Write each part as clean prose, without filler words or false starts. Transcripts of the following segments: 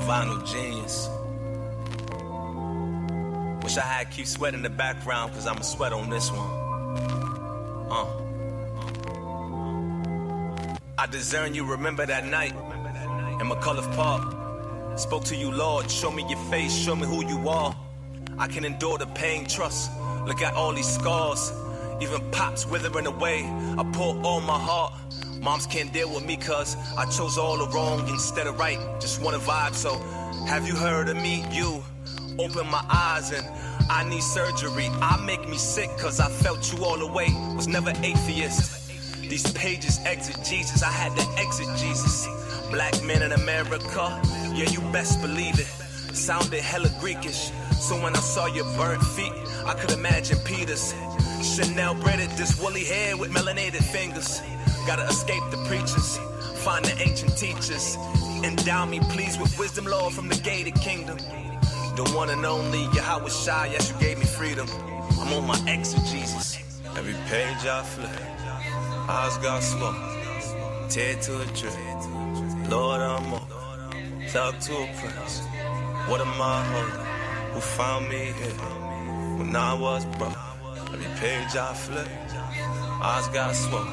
Vinyl genius. Wish I had Keith Sweat in the background, cause I'ma sweat on this one. I discern you remember that night in McCullough Park. Spoke to you, Lord, show me your face, show me who you are. I can endure the pain, trust. Look at all these scars, even pops withering away. I pour all my heart. Moms can't deal with me cause I chose all the wrong instead of right. Just wanna vibe, so have you heard of me? You open my eyes and I need surgery. I make me sick cause I felt you all the way. Was never atheist. These pages exit Jesus, I had to exit Jesus. Black men in America, yeah, you best believe it. Sounded hella Greekish, so when I saw your burnt feet, I could imagine Peter's. Chanel braided this woolly hair with melanated fingers. Gotta escape the preachers, find the ancient teachers. Endow me, please, with wisdom, Lord, from the gated kingdom. The one and only Yahweh, yes, you gave me freedom. I'm on my exegesis. Every page I flip, eyes got smoke, tear to a drip. Lord, I'm up, thug to a prince. What am I holding? Who found me here when I was broke? Every page I flip, eyes got smoke,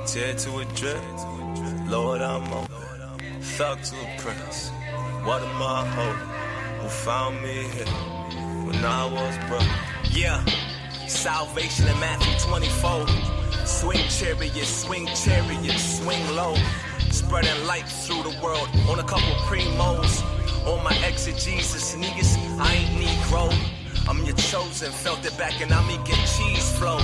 tear to a drip. Lord, I'm open, thug to a prince. What am I holding? Who found me here when I was broke? Yeah, salvation in Matthew 24. Swing chariot, swing low. Spreading light through the world on a couple primos. On my exegesis, niggas, I ain't Negro. I'm your chosen, felt it back and I'm eating cheese flow.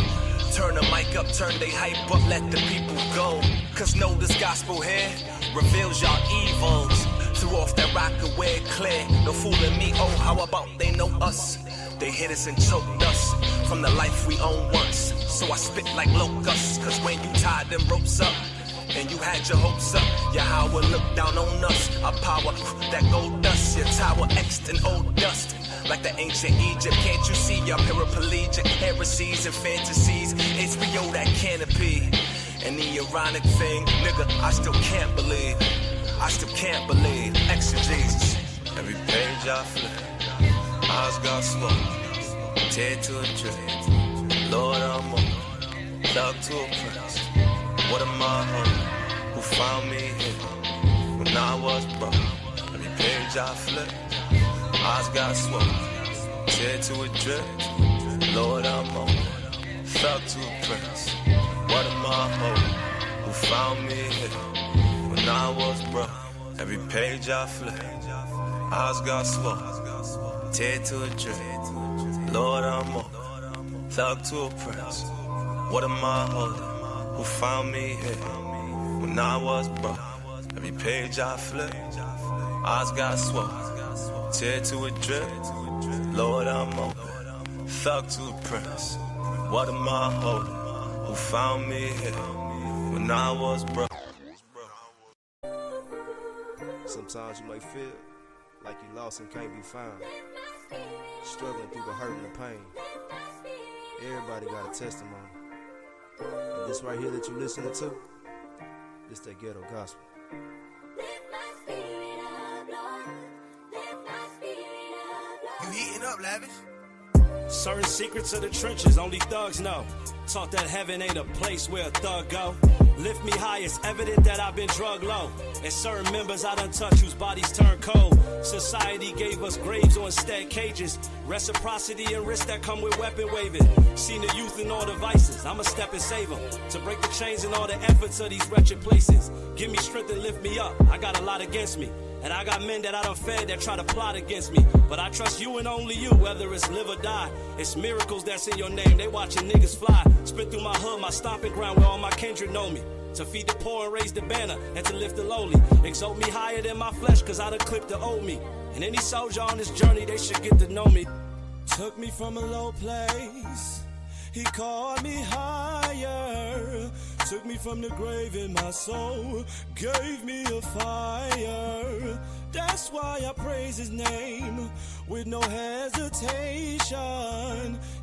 Turn the mic up, turn they hype up, let the people go. Cause know this gospel here reveals y'all evils. Threw off that rock and wear clear. No fooling me, oh, how about they know us? They hit us and choked us from the life we own once. So I spit like locusts, cause when you tied them ropes up and you had your hopes up, Yahweh looked down on us. Our power, that gold dust, your tower X'd in old dust. Like the ancient Egypt, can't you see your paraplegic heresies and fantasies? HBO, that canopy. And the ironic thing, nigga, I still can't believe. Exegesis. Every page I flip, eyes got smoke, tear to a drip. Lord, I'm open, thug to a prince. What am I holding? Who found me here when I was broke? Every page I flip, eyes got smoke, tear to a drip. Lord, I'm open, thug to a prince. What am I holding? Who found me here when I was broke? Every page I flip, eyes got smoke, tear to a drip. Lord, I'm open, thug to a prince. What am I holding? Who found me here when I was broke? Every page I flip, eyes got smoke, tear to a drip. Lord, I'm open, thug to a prince. What am I holding? Who found me here when I was broke? Sometimes you may feel like you lost and can't be found, struggling through the hurt and the pain. Everybody got a testimony. And this right here that you listening to, this that ghetto gospel. You heating up, Lavish? Certain secrets of the trenches only thugs know. Taught that heaven ain't a place where a thug go. Lift me high, it's evident that I've been drug low. And certain members I done touch whose bodies turn cold. Society gave us graves or instead cages. Reciprocity and risks that come with weapon waving. Seen the youth in all the vices, I'ma step and save them. To break the chains and all the efforts of these wretched places. Give me strength and lift me up, I got a lot against me. And I got men that I done fed that try to plot against me. But I trust you and only you, whether it's live or die. It's miracles that's in your name, they watching niggas fly. Spit through my hood, my stomping ground where all my kindred know me. To feed the poor and raise the banner, and to lift the lowly. Exalt me higher than my flesh, cause I done clipped the old me. And any soldier on this journey, they should get to know me. Took me from a low place, he called me higher. Took me me from the grave in my soul, gave me a fire. That's why I praise his name with no hesitation.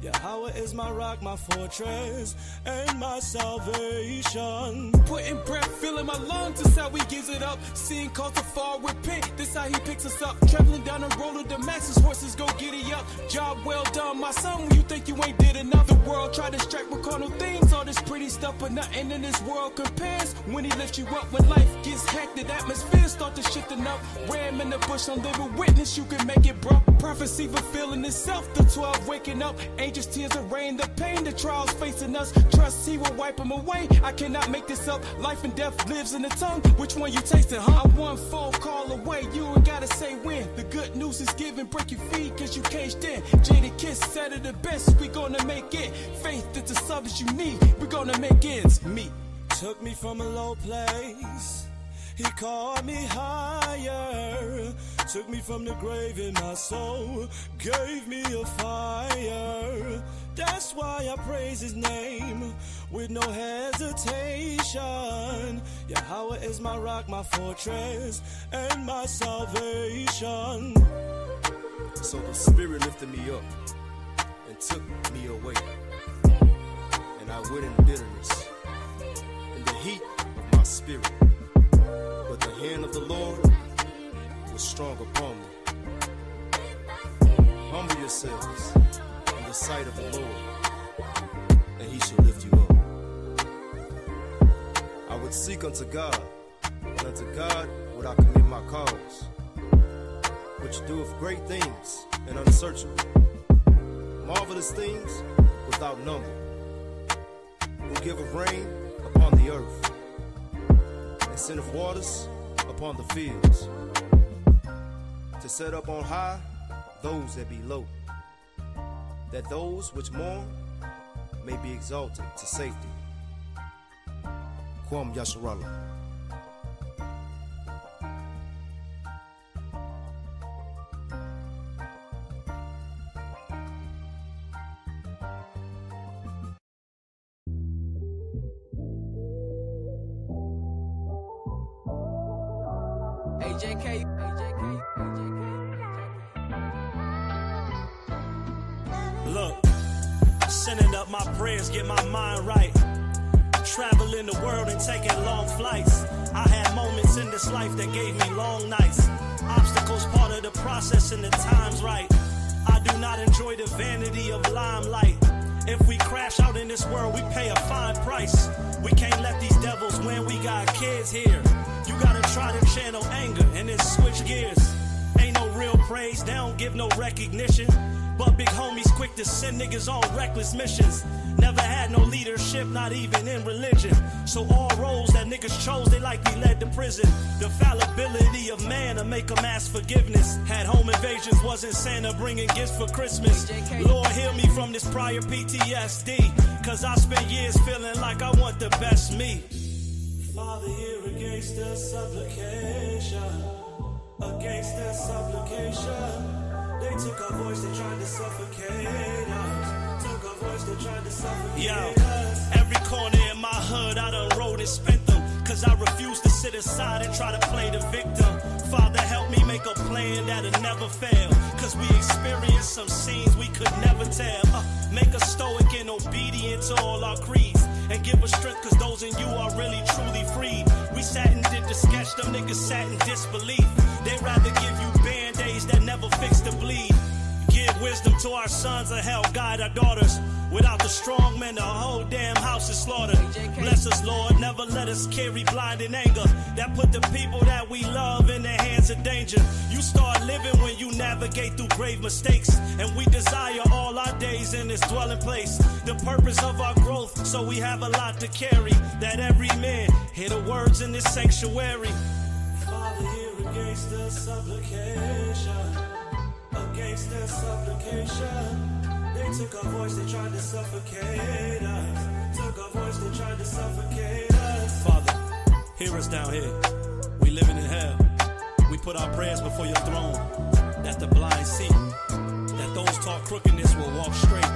Yahweh is my rock, my fortress, and my salvation. Putting breath, filling my lungs, this how we gives it up. Seeing cause to fall, repent, this how he picks us up. Traveling down the road of Damascus, horses go giddy up. Job well done, my son, when you think you ain't did enough. The world try to distract with carnal things, all this pretty stuff, but nothing in this world compares. When he lifts you up, when life gets hectic, atmosphere start to shifting up. Ram in the bush, I'm living witness, you can make it, bro. Prophecy fulfilling itself, the 12 waking up. Angels tears of rain, the pain, the trials facing us. Trust he will wipe them away, I cannot make this up. Life and death lives in the tongue, which one you tasting, huh? I'm one phone call away, you ain't gotta say when. The good news is given, break your feet cause you caged in. Jaded Kiss said it the best, we gonna make it. Faith is the substance you need, we gonna make ends meet. Took me from a low place, he called me higher. Took me from the grave in my soul, gave me a fire. That's why I praise his name with no hesitation. Yahweh is my rock, my fortress, and my salvation. So the Spirit lifted me up and took me away. And I went in bitterness, in the heat of my spirit. But the hand of the Lord was strong upon me. Humble yourselves in the sight of the Lord, and he shall lift you up. I would seek unto God, and unto God would I commit my cause, which doeth great things and unsearchable, marvelous things without number, who giveth rain upon the earth, and sendeth waters upon the fields, to set up on high those that be low, that those which mourn may be exalted to safety. Kwam Yasharallah. AJK. Look, sending up my prayers, get my mind right. Traveling the world and taking long flights. I had moments in this life that gave me long nights. Obstacles part of the process and the time's right. I do not enjoy the vanity of limelight. If we crash out in this world, we pay a fine price. We can't let these devils win, we got kids here. You gotta try to channel anger and then switch gears. Ain't no real praise, they don't give no recognition. But big homies quick to send niggas on reckless missions. Never had no leadership, not even in religion. So all roles that niggas chose, they likely led to prison. The fallibility of man to make them ask forgiveness. Had home invasions, wasn't Santa bringing gifts for Christmas. Lord, heal me from this prior PTSD, cause I spent years feeling like I want the best me. Father, hear against the supplication, against the supplication. They took our voice, they tried to suffocate us. Took our voice, they tried to suffocate us. Every corner in my hood, I done rode and spent them. Cause I refuse to sit aside and try to play the victim. Father, help me make a plan that'll never fail. Cause we experienced some scenes we could never tell. Make us stoic and obedient to all our creeds. And give us strength cause those in you are really truly freed. We sat and did the sketch, them niggas sat in disbelief. They'd rather give you band-aids that never fix the bleed. Give wisdom to our sons and help guide our daughters. Without the strong men, the whole damn house is slaughtered. Bless us, Lord, never let us carry blinding anger that put the people that we love in the hands of danger. You start living when you navigate through grave mistakes. And we desire all our days in this dwelling place. The purpose of our growth, so we have a lot to carry. That every man hear the words in this sanctuary. Father, hear against the supplication, against the supplication. They took our voice, they tried to suffocate us. Took our voice, they tried to suffocate us. Father, hear us down here. We living in hell. We put our prayers before your throne, that the blind see, that those taught crookedness will walk straight.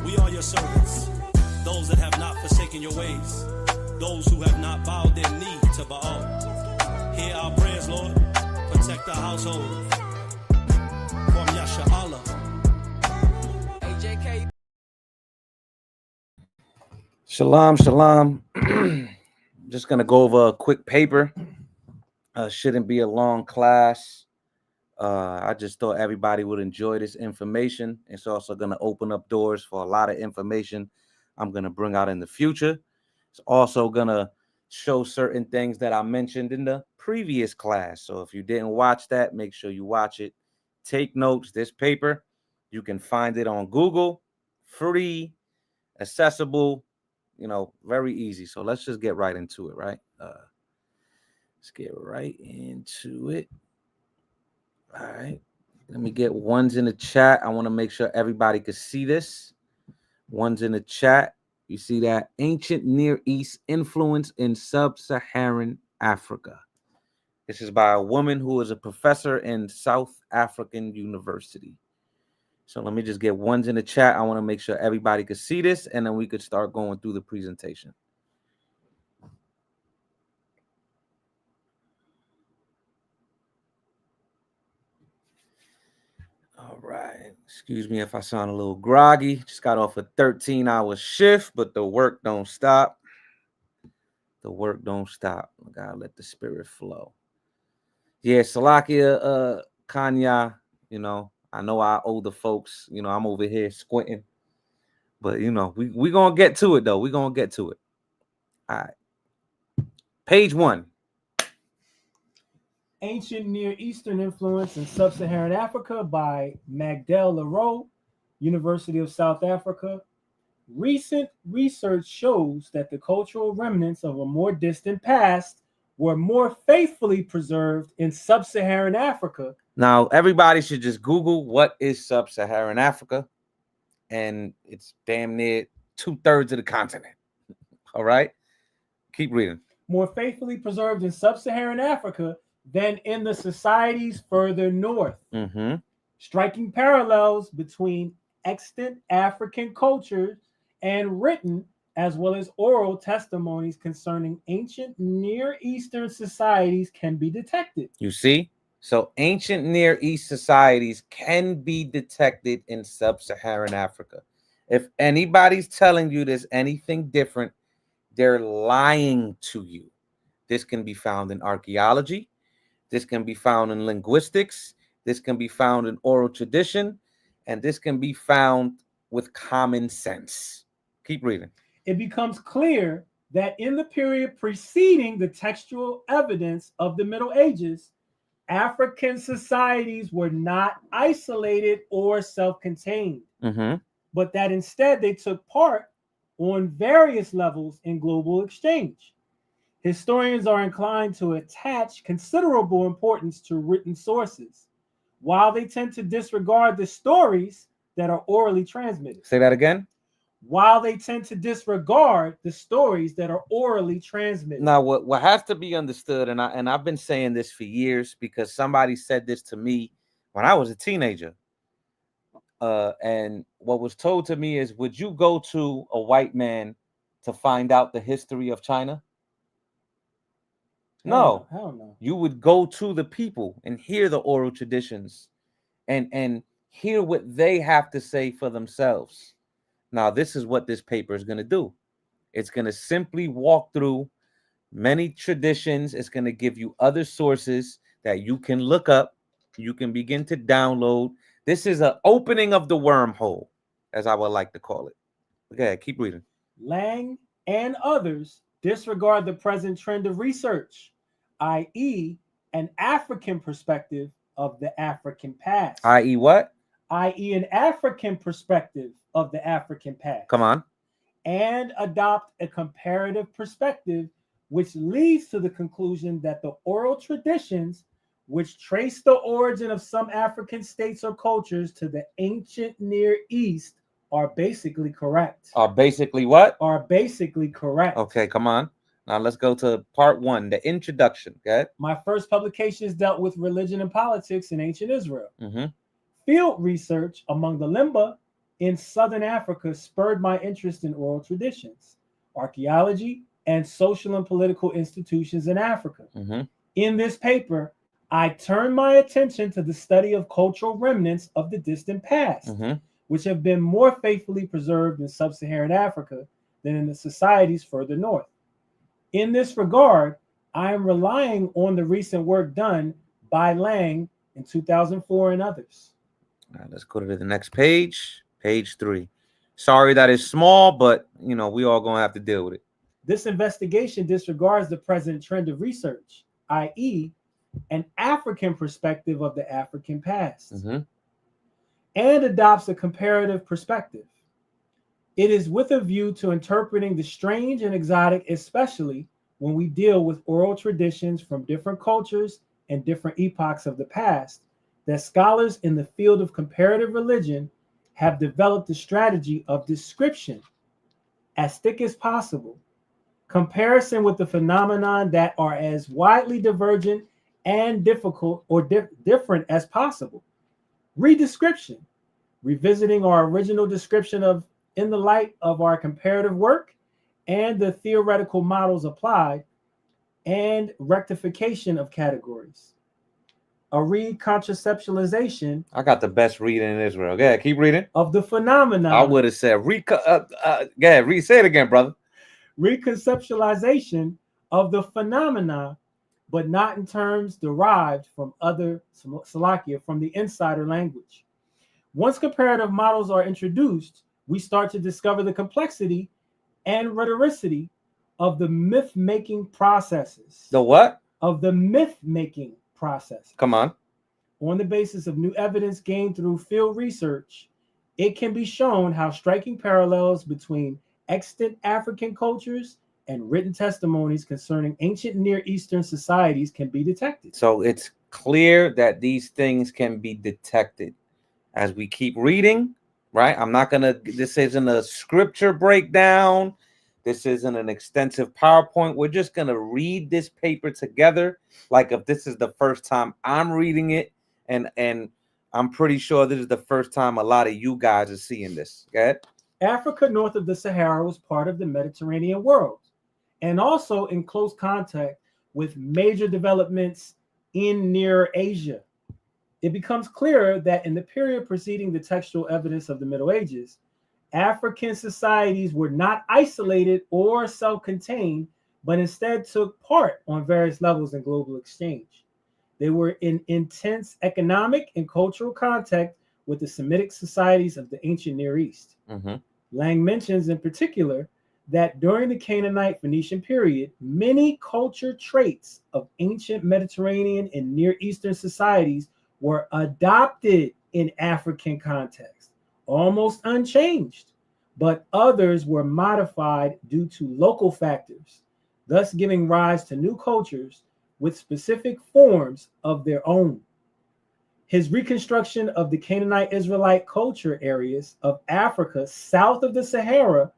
We are your servants, those that have not forsaken your ways. those who have not bowed their knee to Baal. Hear our prayers, Lord. Protect our household. From Yasha Allah. AJK. Shalom, shalom. Just going to go over a quick paper. Shouldn't be a long class. I just thought everybody would enjoy this information. It's also going to open up doors for a lot of information I'm going to bring out in the future. It's also going to show certain things that I mentioned in the previous class. So if you didn't watch that, make sure you watch it. Take notes. This paper, you can find it on Google, free, accessible, very easy. So let's just get right into it, right? Let's get right into it. All right. Let me get ones in the chat. I want to make sure everybody can see this. Ones in the chat. You see that? Ancient Near East influence in Sub-Saharan Africa. This is by a woman who is a professor in South African University. So let me just get ones in the chat. I want to make sure everybody can see this, and then we could start going through the presentation. All right. Excuse me if I sound a little groggy. Just got off a 13-hour shift, but the work don't stop. The work don't stop. I gotta let the spirit flow. Yeah, Salakia, Kanya, I know our older folks, I'm over here squinting. But, we going to get to it, though. We're going to get to it. All right. Page 1. Ancient Near Eastern Influence in Sub-Saharan Africa by Magdal Leroux, University of South Africa. Recent research shows that the cultural remnants of a more distant past were more faithfully preserved in Sub-Saharan Africa. Now, everybody should just Google what is Sub-Saharan Africa, and it's damn near 2/3 of the continent. All right? Keep reading. More faithfully preserved in Sub-Saharan Africa than in the societies further north. Mm-hmm. Striking parallels between extant African cultures and written as well as oral testimonies concerning ancient Near Eastern societies can be detected. You see? So ancient Near East societies can be detected in Sub-Saharan Africa. If anybody's telling you there's anything different, they're lying to you. This can be found in archaeology. This can be found in linguistics. This can be found in oral tradition. And this can be found with common sense. Keep reading. It becomes clear that in the period preceding the textual evidence of the Middle Ages, African societies were not isolated or self-contained, but that instead they took part on various levels in global exchange. Historians are inclined to attach considerable importance to written sources, while they tend to disregard the stories that are orally transmitted. Say that again. While they tend to disregard the stories that are orally transmitted. Now, what has to be understood, and I've been saying this for years because somebody said this to me when I was a teenager. And what was told to me is, would you go to a white man to find out the history of China? No. Hell no. You would go to the people and hear the oral traditions and hear what they have to say for themselves. Now, this is what this paper is going to do. It's going to simply walk through many traditions. It's going to give you other sources that you can look up. You can begin to download. This is an opening of the wormhole, as I would like to call it. Okay, keep reading. Lang and others disregard the present trend of research, i.e., an African perspective of the African past. I.e. what? I.e., an African perspective of the African past. Come on. And adopt a comparative perspective, which leads to the conclusion that the oral traditions, which trace the origin of some African states or cultures to the ancient Near East, are basically correct. Are basically what? Are basically correct. Okay, come on. Now let's go to part 1, the introduction. Okay. My first publications dealt with religion and politics in ancient Israel. Field research among the Limba in southern Africa spurred my interest in oral traditions, archaeology, and social and political institutions in Africa. In this paper, I turn my attention to the study of cultural remnants of the distant past, which have been more faithfully preserved in Sub-Saharan Africa than in the societies further north. In this regard, I am relying on the recent work done by Lang in 2004 and others. All right, let's go to the next page, page 3. Sorry that it's small, but we all gonna have to deal with it. This investigation disregards the present trend of research, i.e., an African perspective of the African past, and adopts a comparative perspective. It is with a view to interpreting the strange and exotic, especially when we deal with oral traditions from different cultures and different epochs of the past, that scholars in the field of comparative religion have developed a strategy of description as thick as possible, comparison with the phenomenon that are as widely divergent and difficult or different as possible, redescription, revisiting our original description of in the light of our comparative work and the theoretical models applied, and rectification of categories. A reconceptualization. I got the best reading in Israel. Go ahead, keep reading. Of the phenomena. I would have said, go ahead, say it again, brother. Reconceptualization of the phenomena, but not in terms derived from other Salakia, from the insider language. Once comparative models are introduced, we start to discover the complexity and rhetoricity of the myth-making processes. The what? Of the myth-making process. Come on. On the basis of new evidence gained through field research, it can be shown how striking parallels between extant African cultures and written testimonies concerning ancient Near Eastern societies can be detected. So it's clear that these things can be detected. As we keep reading, right? This isn't a scripture breakdown. This isn't an extensive PowerPoint. We're just going to read this paper together. Like if this is the first time I'm reading it, and I'm pretty sure this is the first time a lot of you guys are seeing this. Okay? Africa north of the Sahara was part of the Mediterranean world, and also in close contact with major developments in Near Asia. It becomes clearer that in the period preceding the textual evidence of the Middle Ages, African societies were not isolated or self-contained, but instead took part on various levels in global exchange. They were in intense economic and cultural contact with the Semitic societies of the ancient Near East. Lang mentions in particular that during the Canaanite Phoenician period, many culture traits of ancient Mediterranean and Near Eastern societies were adopted in African context, almost unchanged, but others were modified due to local factors, thus giving rise to new cultures with specific forms of their own. His reconstruction of the Canaanite Israelite culture areas of Africa south of the Sahara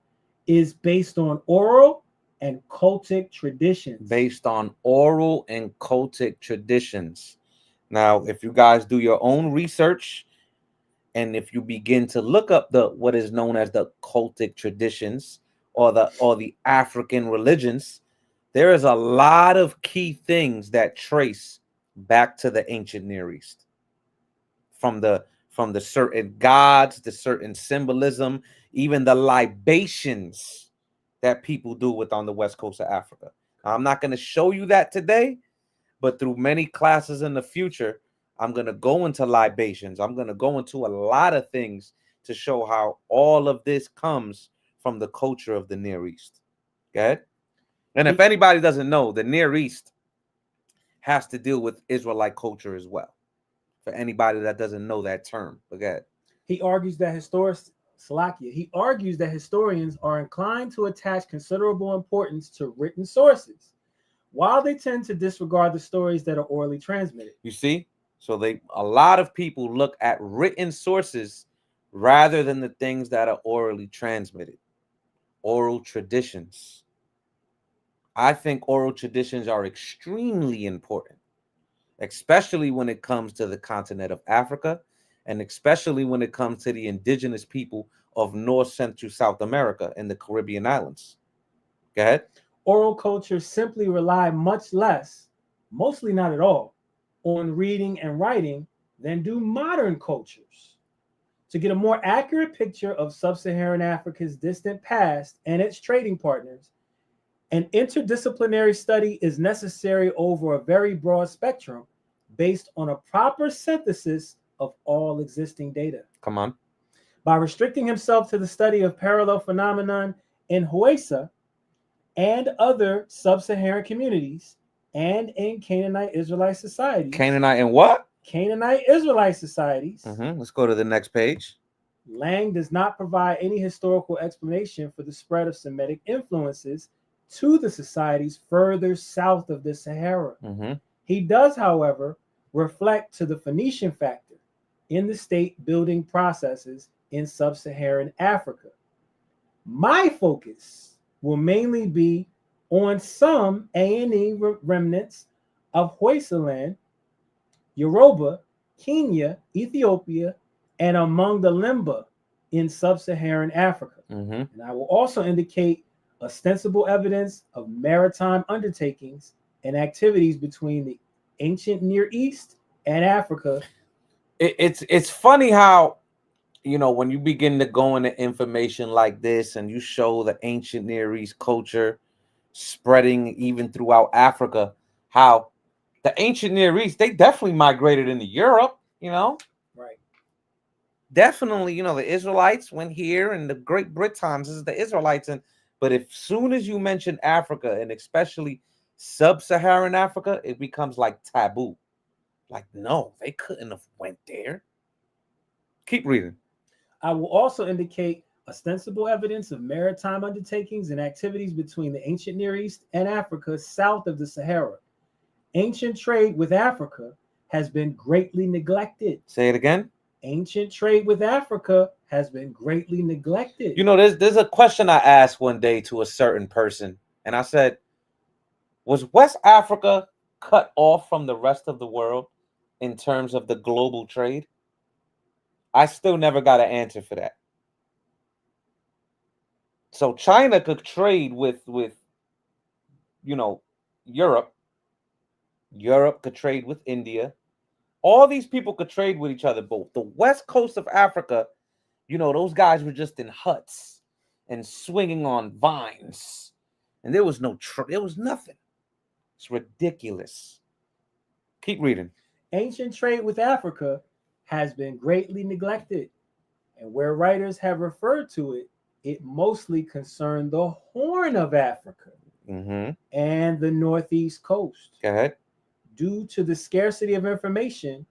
is based on oral and cultic traditions. Based on oral and cultic traditions. Now, if you guys do your own research, and if you begin to look up what is known as the cultic traditions or the African religions, there is a lot of key things that trace back to the ancient Near East. From the certain gods, the certain symbolism, even the libations that people do on the west coast of Africa. Now, I'm not going to show you that today, but through many classes in the future, I'm going to go into libations. I'm going to go into a lot of things to show how all of this comes from the culture of the Near East. Okay? And if anybody doesn't know, the Near East has to deal with Israelite culture as well. For anybody that doesn't know that term. Okay? He argues that historians are inclined to attach considerable importance to written sources, while they tend to disregard the stories that are orally transmitted. You see? So a lot of people look at written sources rather than the things that are orally transmitted. Oral traditions. I think oral traditions are extremely important, especially when it comes to the continent of Africa, and especially when it comes to the indigenous people of North, Central, South America and the Caribbean islands. Go ahead. Oral cultures simply rely much less, mostly not at all, on reading and writing than do modern cultures. To get a more accurate picture of Sub-Saharan Africa's distant past and its trading partners, an interdisciplinary study is necessary over a very broad spectrum based on a proper synthesis of all existing data. Come on. By restricting himself to the study of parallel phenomenon in Hawassa and other sub-Saharan communities and in Canaanite Israelite societies. Canaanite and what? Canaanite Israelite societies. Let's go to the next page. Lang does not provide any historical explanation for the spread of Semitic influences to the societies further south of the Sahara. He does, however, reflect to the Phoenician factor in the state building processes in sub-Saharan Africa. My focus will mainly be on some A&E remnants of Hawassa, Yoruba, Kenya, Ethiopia, and among the Limba in sub-Saharan Africa. And I will also indicate ostensible evidence of maritime undertakings and activities between the ancient Near East and Africa. It's funny how, you know, when you begin to go into information like this and you show the ancient Near East culture spreading even throughout Africa, how the ancient Near East, they definitely migrated into Europe, you know? Right. Definitely, you know, the Israelites went here, and the Great Britons is the Israelites. But if soon as you mention Africa, and especially sub-Saharan Africa, it becomes like taboo. Like, no, they couldn't have went there. Keep reading. I will also indicate ostensible evidence of maritime undertakings and activities between the ancient Near East and Africa south of the Sahara. Ancient trade with Africa has been greatly neglected. Say it again. Ancient trade with Africa has been greatly neglected. You know, there's a question I asked one day to a certain person, and I said, was West Africa cut off from the rest of the world in terms of the global trade? I still never got an answer for that. So China could trade with you know, Europe. Europe could trade with India. All these people could trade with each other. But the west coast of Africa, you know, those guys were just in huts and swinging on vines. And there was there was nothing. It's ridiculous. Keep reading. Ancient trade with Africa has been greatly neglected. And where writers have referred to it, it mostly concerned the Horn of Africa and the Northeast coast. Go ahead. Due to the scarcity of information,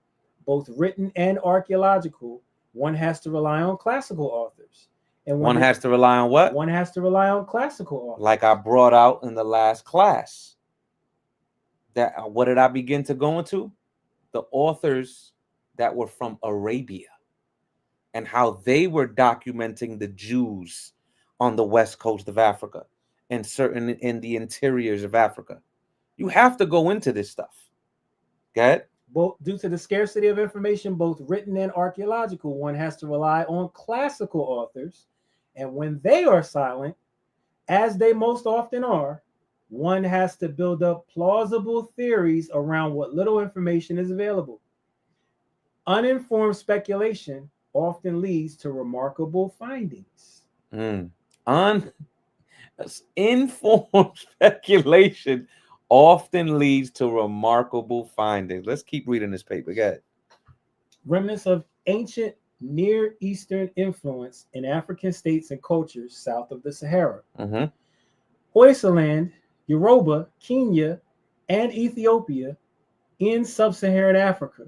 both written and archaeological, one has to rely on classical authors. And one has to rely on what? One has to rely on classical authors. Like I brought out in the last class. What did I begin to go into? The authors that were from Arabia and how they were documenting the Jews on the west coast of Africa and certain in the interiors of Africa. You have to go into this stuff. Go ahead. Both due to the scarcity of information, both written and archaeological, one has to rely on classical authors. And when they are silent, as they most often are, one has to build up plausible theories around what little information is available. Uninformed speculation often leads to remarkable findings. Informed speculation often leads to remarkable findings. Let's keep reading this paper. Go ahead. Remnants of ancient Near Eastern influence in African states and cultures south of the Sahara. Hawassa, Yoruba, Kenya, and Ethiopia in sub-Saharan Africa.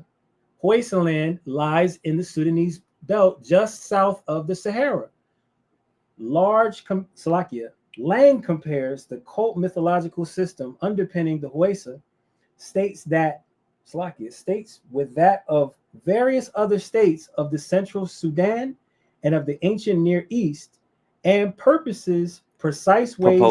Hawassa lies in the Sudanese belt just south of the Sahara. Lang compares the cult mythological system underpinning the Hawassa states with that of various other states of the central Sudan and of the ancient Near East, and proposes precise ways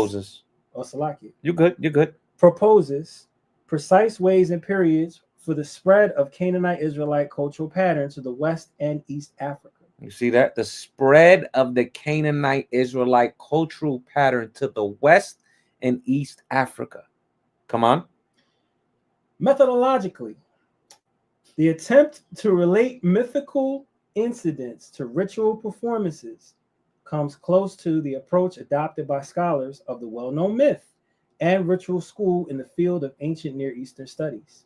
and periods for the spread of Canaanite Israelite cultural patterns to the West and East Africa. You see that? The spread of the Canaanite Israelite cultural pattern to the West in East Africa. Come on. Methodologically, the attempt to relate mythical incidents to ritual performances comes close to the approach adopted by scholars of the well-known myth and ritual school in the field of ancient Near Eastern studies.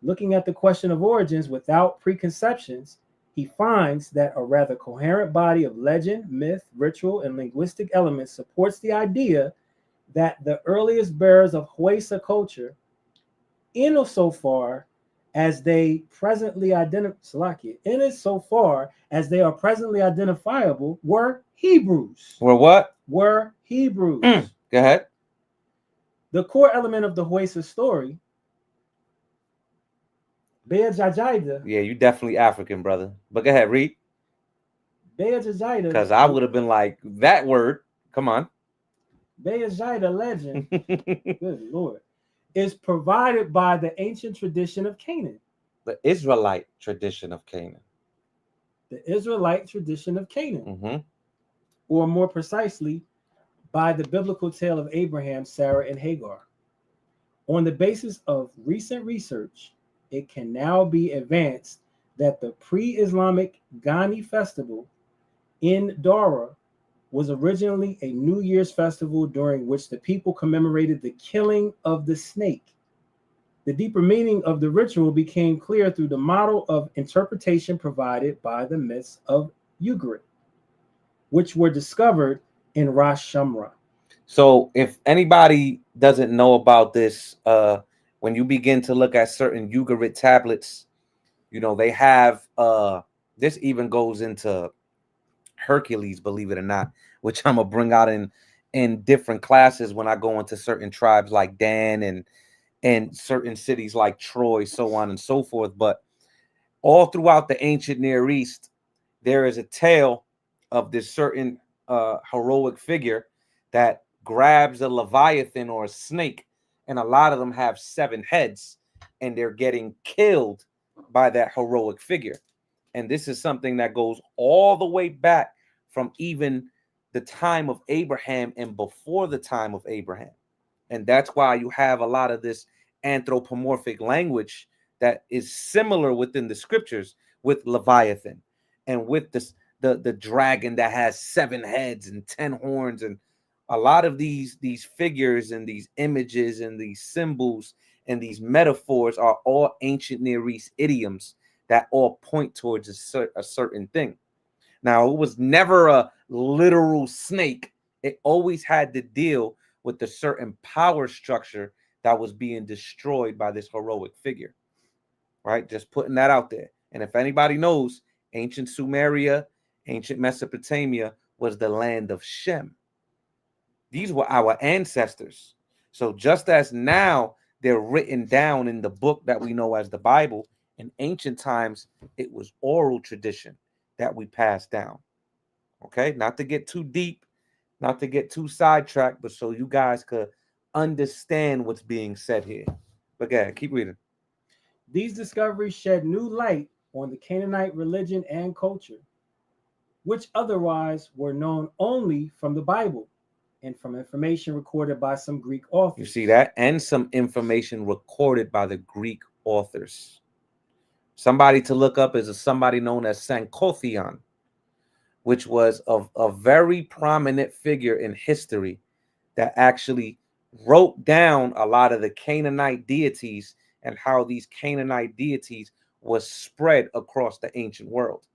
Looking at the question of origins without preconceptions, he finds that a rather coherent body of legend, myth, ritual, and linguistic elements supports the idea that the earliest bearers of Hwasa culture, insofar as they presently are presently identifiable, were Hebrews. Were what? Were Hebrews. Go ahead. The core element of the Hwasa story, Be'er-Jajida. Yeah, you definitely African, brother. But go ahead, read. Be'er-Jajida. Because I would have been like, that word. Come on. Be'er-Jajida legend, good Lord, is provided by the ancient tradition of Canaan. The Israelite tradition of Canaan. The Israelite tradition of Canaan. Mm-hmm. Or more precisely, by the biblical tale of Abraham, Sarah, and Hagar. On the basis of recent research, it can now be advanced that the pre-Islamic Ghani festival in Dara was originally a New Year's festival during which the people commemorated the killing of the snake. The deeper meaning of the ritual became clear through the model of interpretation provided by the myths of Ugarit, which were discovered in Ras Shamra. So if anybody doesn't know about this, when you begin to look at certain Ugarit tablets, you know, they have, this even goes into Hercules, believe it or not, which I'm going to bring out in different classes when I go into certain tribes like Dan and certain cities like Troy, so on and so forth. But all throughout the ancient Near East, there is a tale of this certain heroic figure that grabs a leviathan or a snake, and a lot of them have 7 heads, and they're getting killed by that heroic figure. And this is something that goes all the way back from even the time of Abraham and before the time of Abraham. And that's why you have a lot of this anthropomorphic language that is similar within the scriptures with Leviathan and with this the dragon that has 7 heads and 10 horns. And a lot of these figures and these images and these symbols and these metaphors are all ancient Near East idioms that all point towards a certain thing. Now, it was never a literal snake. It always had to deal with a certain power structure that was being destroyed by this heroic figure, right? Just putting that out there. And if anybody knows, ancient Sumeria, ancient Mesopotamia was the land of Shem. These were our ancestors. So just as now they're written down in the book that we know as the Bible, in ancient times, it was oral tradition that we passed down. Okay, not to get too deep, not to get too sidetracked, but so you guys could understand what's being said here. But go ahead, keep reading. These discoveries shed new light on the Canaanite religion and culture, which otherwise were known only from the Bible and from information recorded by some Greek authors. You see that? And some information recorded by the Greek authors. Somebody to look up is somebody known as Sankothion, which was a very prominent figure in history that actually wrote down a lot of the Canaanite deities and how these Canaanite deities was spread across the ancient world.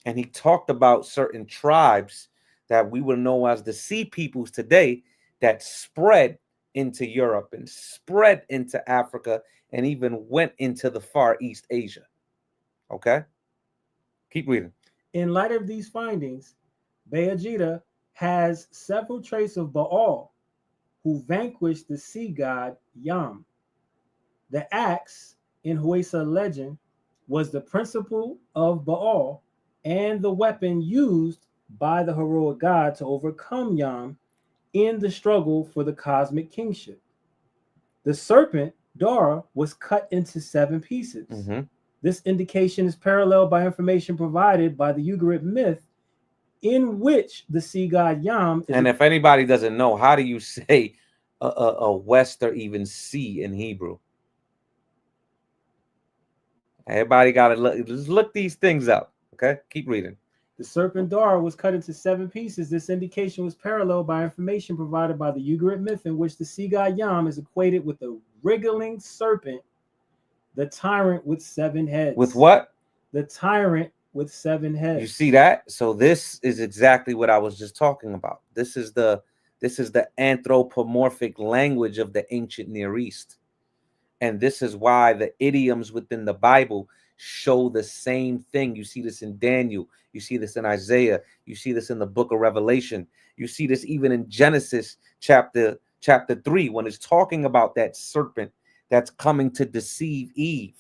And he talked about certain tribes that we would know as the Sea Peoples today that spread into Europe and spread into Africa and even went into the Far East Asia. Okay? Keep reading. In light of these findings, Be'er-Jajida has several traits of Baal, who vanquished the sea god Yam. The axe in Hwasa legend was the principle of Baal and the weapon used by the heroic god to overcome Yam in the struggle for the cosmic kingship. The serpent, Dara, was cut into 7 pieces. Mm-hmm. This indication is paralleled by information provided by the Ugarit myth, in which the sea god Yam is. And if anybody doesn't know, how do you say a west or even sea in Hebrew. Everybody got to look these things up. Okay, keep reading. The serpent Dara was cut into 7 pieces. This indication was paralleled by information provided by the Ugarit myth, in which the sea god Yam is equated with the wriggling serpent, the tyrant with 7 heads. With what? The tyrant with 7 heads. You see that? So this is exactly what I was just talking about. This is the anthropomorphic language of the ancient Near East. And this is why the idioms within the Bible show the same thing. You see this in Daniel. You see this in Isaiah. You see this in the book of Revelation. You see this even in Genesis chapter 3, when it's talking about that serpent that's coming to deceive Eve.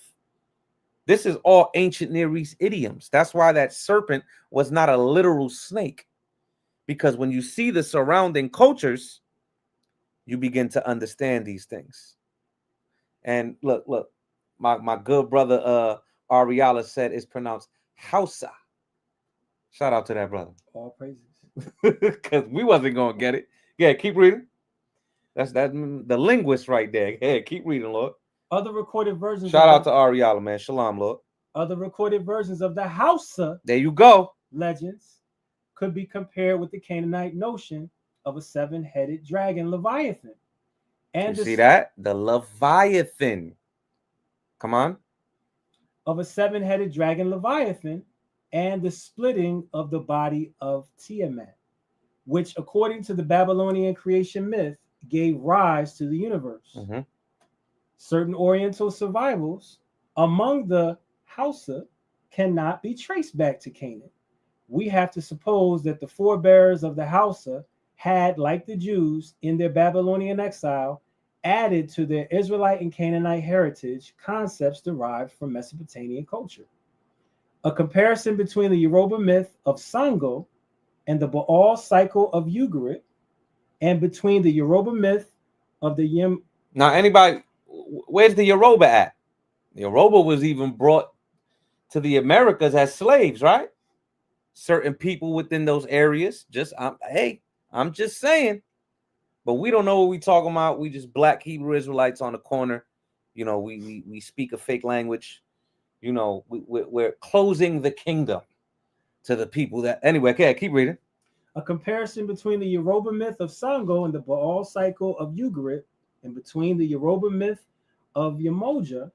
This is all ancient Near East idioms. That's why that serpent was not a literal snake. Because when you see the surrounding cultures, you begin to understand these things. And look, my good brother Ariala said it's pronounced Hausa. Shout out to that brother. All praises. Because we wasn't gonna get it. Yeah, keep reading. That's the linguist right there. Yeah, keep reading, Lord. Other recorded versions. Shout out to Ariala, man. Shalom, Lord. Other recorded versions of the Hausa. There you go. Legends could be compared with the Canaanite notion of a 7-headed dragon, Leviathan. And you see that? The Leviathan. Come on. Of a 7-headed dragon, Leviathan, and the splitting of the body of Tiamat, which, according to the Babylonian creation myth, gave rise to the universe. Mm-hmm. Certain Oriental survivals among the Hausa cannot be traced back to Canaan. We have to suppose that the forebears of the Hausa had, like the Jews in their Babylonian exile, added to their Israelite and Canaanite heritage concepts derived from Mesopotamian culture. A comparison between the Yoruba myth of Sango and the Baal cycle of Ugarit, and between the Yoruba myth of the Now, anybody, where's the Yoruba at? The Yoruba was even brought to the Americas as slaves, right? Certain people within those areas. I'm just saying. But we don't know what we talking about. We just black Hebrew Israelites on the corner. You know, we speak a fake language. You know, we're closing the kingdom to the people that... Anyway, okay, keep reading. A comparison between the Yoruba myth of Sango and the Baal cycle of Ugarit, and between the Yoruba myth of Yamoja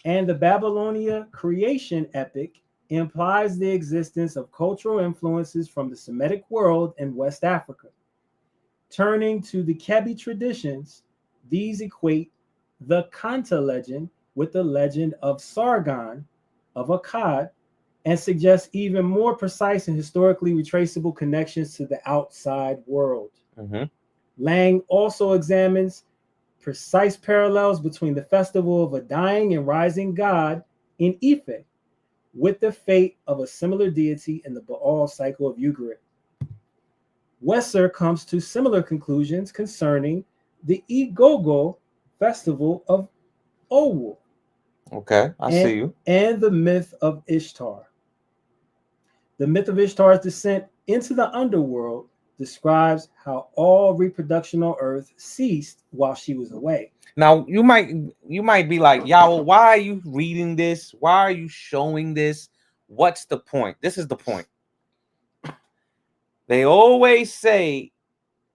and the Babylonian creation epic, implies the existence of cultural influences from the Semitic world and West Africa. Turning to the Kebi traditions, these equate the Kanta legend with the legend of Sargon of Akkad, and suggest even more precise and historically retraceable connections to the outside world. Mm-hmm. Lang also examines precise parallels between the festival of a dying and rising god in Ife with the fate of a similar deity in the Baal cycle of Ugarit. Wesser comes to similar conclusions concerning the Igogo festival of Owu. Okay, I see you. And the myth of Ishtar. The myth of Ishtar's descent into the underworld describes how all reproduction on Earth ceased while she was away. Now, you might be like, Yawa, why are you reading this? Why are you showing this? What's the point? This is the point. They always say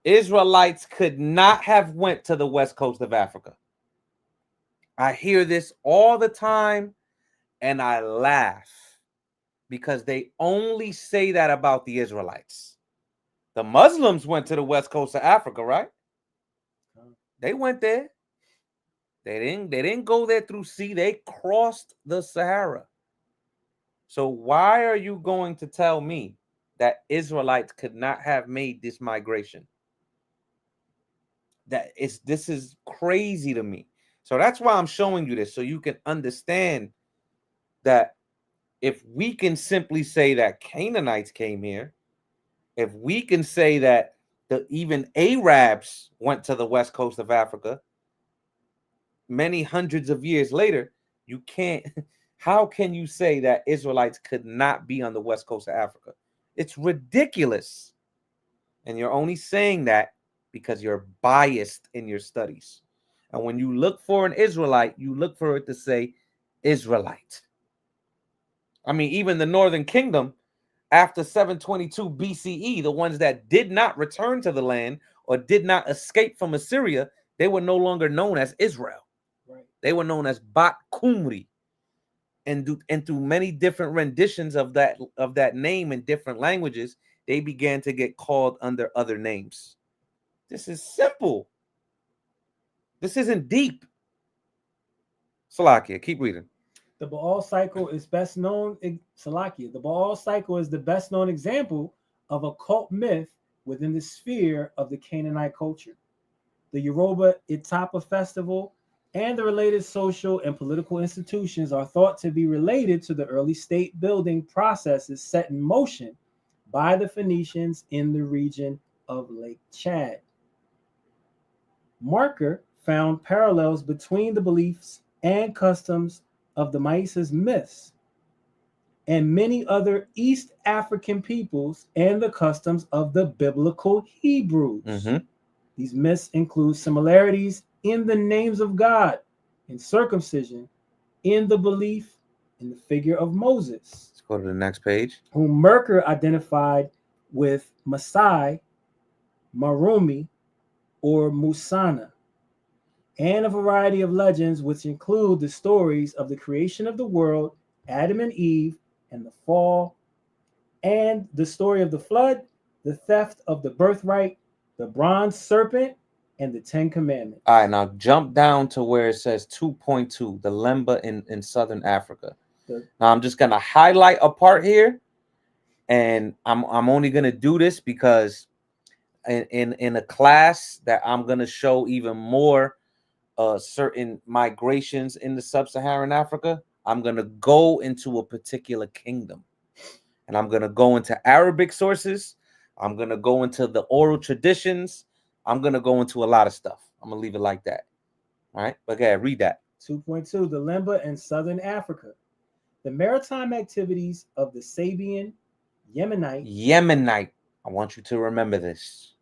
Israelites could not have went to the west coast of Africa. I hear this all the time, and I laugh because they only say that about the Israelites. The Muslims went to the west coast of Africa, right? They went there. They didn't go there through sea. They crossed the Sahara. So why are you going to tell me that Israelites could not have made this migration? This is crazy to me. So that's why I'm showing you this, so you can understand that if we can simply say that Canaanites came here, if we can say that even Arabs went to the west coast of Africa many hundreds of years later, you can't. How can you say that Israelites could not be on the west coast of Africa? It's ridiculous. And you're only saying that because you're biased in your studies. And when you look for an Israelite, you look for it to say Israelite. I mean, even the Northern Kingdom, after 722 BCE, the ones that did not return to the land or did not escape from Assyria, they were no longer known as Israel. Right. They were known as Bat Kumri. And through many different renditions of that name in different languages, they began to get called under other names. This is simple. This isn't deep. Salakia, keep reading. The Baal cycle is best known. Salakia. The Baal cycle is the best known example of a cult myth within the sphere of the Canaanite culture. The Yoruba Itapa festival and the related social and political institutions are thought to be related to the early state building processes set in motion by the Phoenicians in the region of Lake Chad. Marker found parallels between the beliefs and customs of the Maisa's myths and many other East African peoples and the customs of the biblical Hebrews. Mm-hmm. These myths include similarities in the names of God, in circumcision, in the belief in the figure of Moses. Let's go to the next page. Whom Merker identified with Masai, Marumi, or Musana, and a variety of legends which include the stories of the creation of the world, Adam and Eve, and the fall, and the story of the flood, the theft of the birthright, the bronze serpent, and the 10 Commandments. All right, now jump down to where it says 2.2, the Lemba in Southern Africa. Now I'm just going to highlight a part here, and I'm only going to do this because in a class that I'm going to show even more certain migrations in the Sub-Saharan Africa, I'm going to go into a particular kingdom. And I'm going to go into Arabic sources. I'm going to go into the oral traditions. I'm going to go into a lot of stuff. I'm going to leave it like that. All right? But yeah, read that. 2.2, the Lemba in Southern Africa. The maritime activities of the Sabian, Yemenite. I want you to remember this.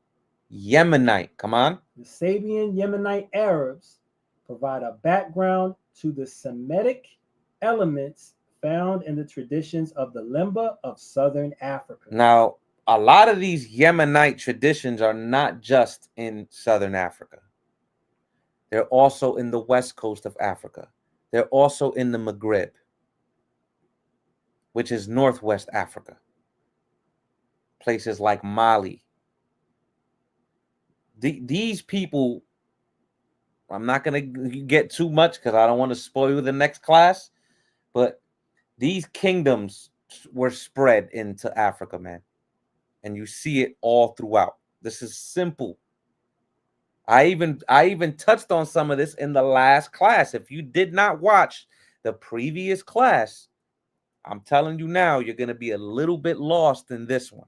Yemenite. Come on. The Sabian Yemenite Arabs provide a background to the Semitic elements found in the traditions of the Lemba of Southern Africa. Now, a lot of these Yemenite traditions are not just in Southern Africa. They're also in the west coast of Africa. They're also in the Maghreb, which is northwest Africa. Places like Mali. These people, I'm not going to get too much because I don't want to spoil the next class, but these kingdoms were spread into Africa, man. And you see it all throughout. This is simple. I even touched on some of this in the last class. If you did not watch the previous class, I'm telling you now, you're going to be a little bit lost in this one.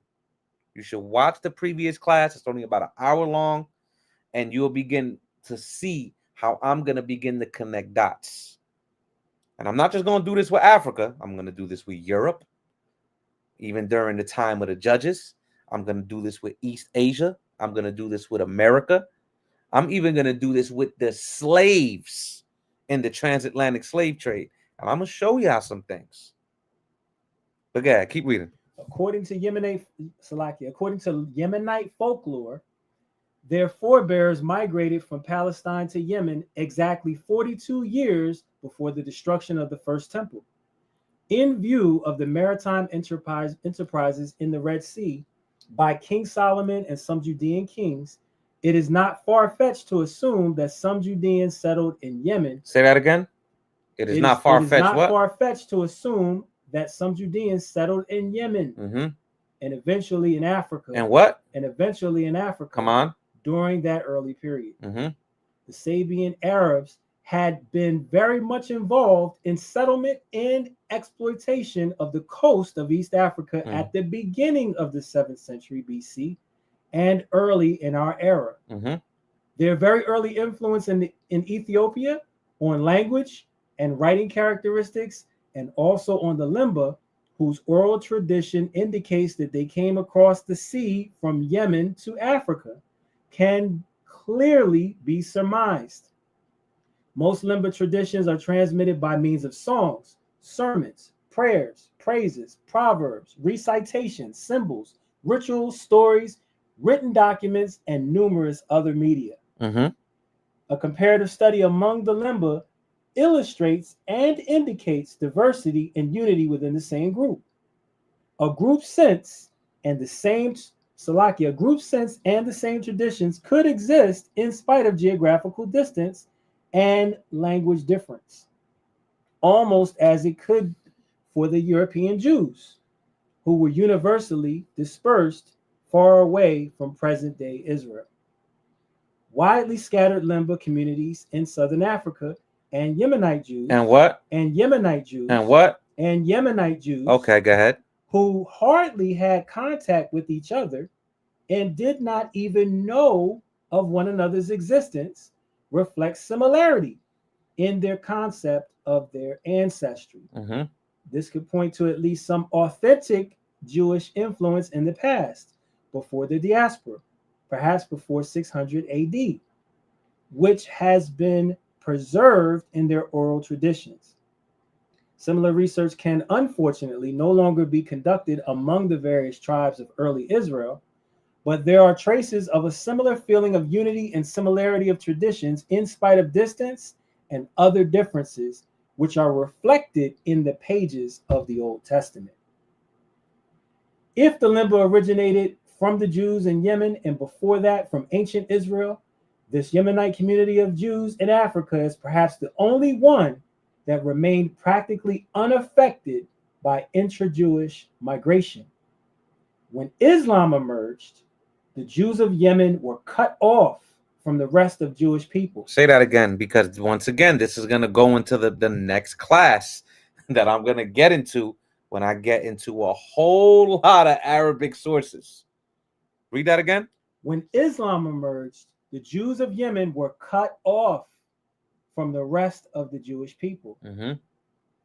You should watch the previous class. It's only about an hour long, and you'll begin to see how I'm going to begin to connect dots. And I'm not just going to do this with Africa. I'm going to do this with Europe, even during the time of the judges. I'm going to do this with East Asia. I'm going to do this with America. I'm even going to do this with the slaves in the transatlantic slave trade. And I'm going to show y'all some things. But yeah, keep reading. According to Yemenite folklore, their forebears migrated from Palestine to Yemen exactly 42 years before the destruction of the first temple. In view of the maritime enterprises in the Red Sea by King Solomon and some Judean kings, it is not far-fetched to assume that some Judeans settled in Yemen. Say that again. It is not far-fetched. It is not far-fetched to assume that some Judeans settled in Yemen and eventually in Africa. And what? And eventually in Africa. Come on. During that early period. The Sabian Arabs had been very much involved in settlement and exploitation of the coast of East Africa at the beginning of the 7th century BC and early in our era. Their very early influence in Ethiopia on language and writing characteristics, and also on the Lemba, whose oral tradition indicates that they came across the sea from Yemen to Africa, can clearly be surmised. Most limba traditions are transmitted by means of songs, sermons, prayers, praises, proverbs, recitations, symbols, rituals, stories, written documents, and numerous other media. Mm-hmm. A comparative study among the limba illustrates and indicates diversity and unity within the same group. A group sense and the same traditions could exist in spite of geographical distance and language difference, almost as it could for the European Jews, who were universally dispersed far away from present-day Israel. Widely scattered limba communities in southern Africa and Yemenite Jews. And what? And Yemenite Jews. And what? And Yemenite Jews. Okay, go ahead. Who hardly had contact with each other and did not even know of one another's existence, reflects similarity in their concept of their ancestry. Mm-hmm. This could point to at least some authentic Jewish influence in the past, before the diaspora, perhaps before 600 AD, which has been preserved in their oral traditions. Similar research can unfortunately no longer be conducted among the various tribes of early Israel, but there are traces of a similar feeling of unity and similarity of traditions in spite of distance and other differences, which are reflected in the pages of the Old Testament. If the limba originated from the Jews in Yemen and before that from ancient Israel, this Yemenite community of Jews in Africa is perhaps the only one that remained practically unaffected by intra-Jewish migration. When Islam emerged, the Jews of Yemen were cut off from the rest of Jewish people. Say that again, because once again, this is going to go into the next class that I'm going to get into when I get into a whole lot of Arabic sources. Read that again. When Islam emerged, the Jews of Yemen were cut off from the rest of the Jewish people. Mm-hmm.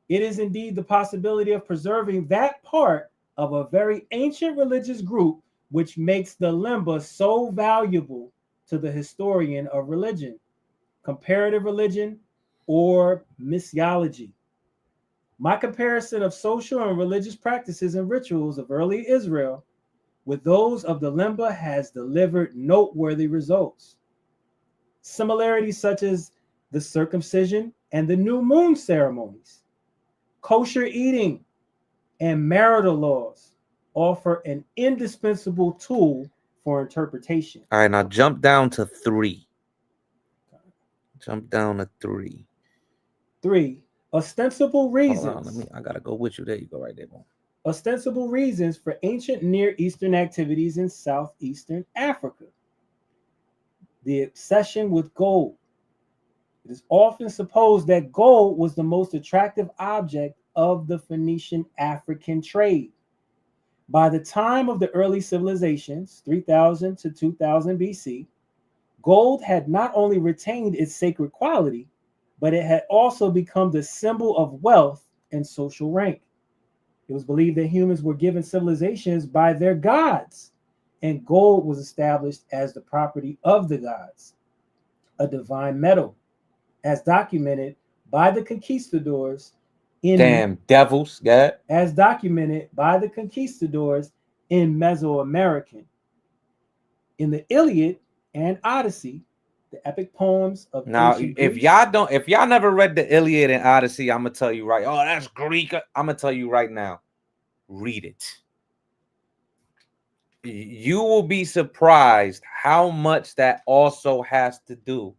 It is indeed the possibility of preserving that part of a very ancient religious group which makes the limba so valuable to the historian of religion, comparative religion, or missiology. My comparison of social and religious practices and rituals of early Israel with those of the limba has delivered noteworthy results. Similarities such as the circumcision and the new moon ceremonies, kosher eating, and marital laws offer an indispensable tool for interpretation. All right, now jump down to 3. Jump down to 3. 3. Ostensible reasons. Hold on, I gotta go with you. There you go, right there, boy. Ostensible reasons for ancient Near Eastern activities in southeastern Africa. The obsession with gold. It is often supposed that gold was the most attractive object of the Phoenician African trade. By the time of the early civilizations, 3000 to 2000 BC, gold had not only retained its sacred quality, but it had also become the symbol of wealth and social rank. It was believed that humans were given civilizations by their gods, and gold was established as the property of the gods, a divine metal, as documented by the conquistadors in devils, yeah. As documented by the conquistadors in Mesoamerican. In the Iliad and Odyssey, the epic poems of now, if y'all never read the Iliad and Odyssey, I'm gonna tell you right. Oh, that's Greek. I'm gonna tell you right now. Read it. You will be surprised how much that also has to do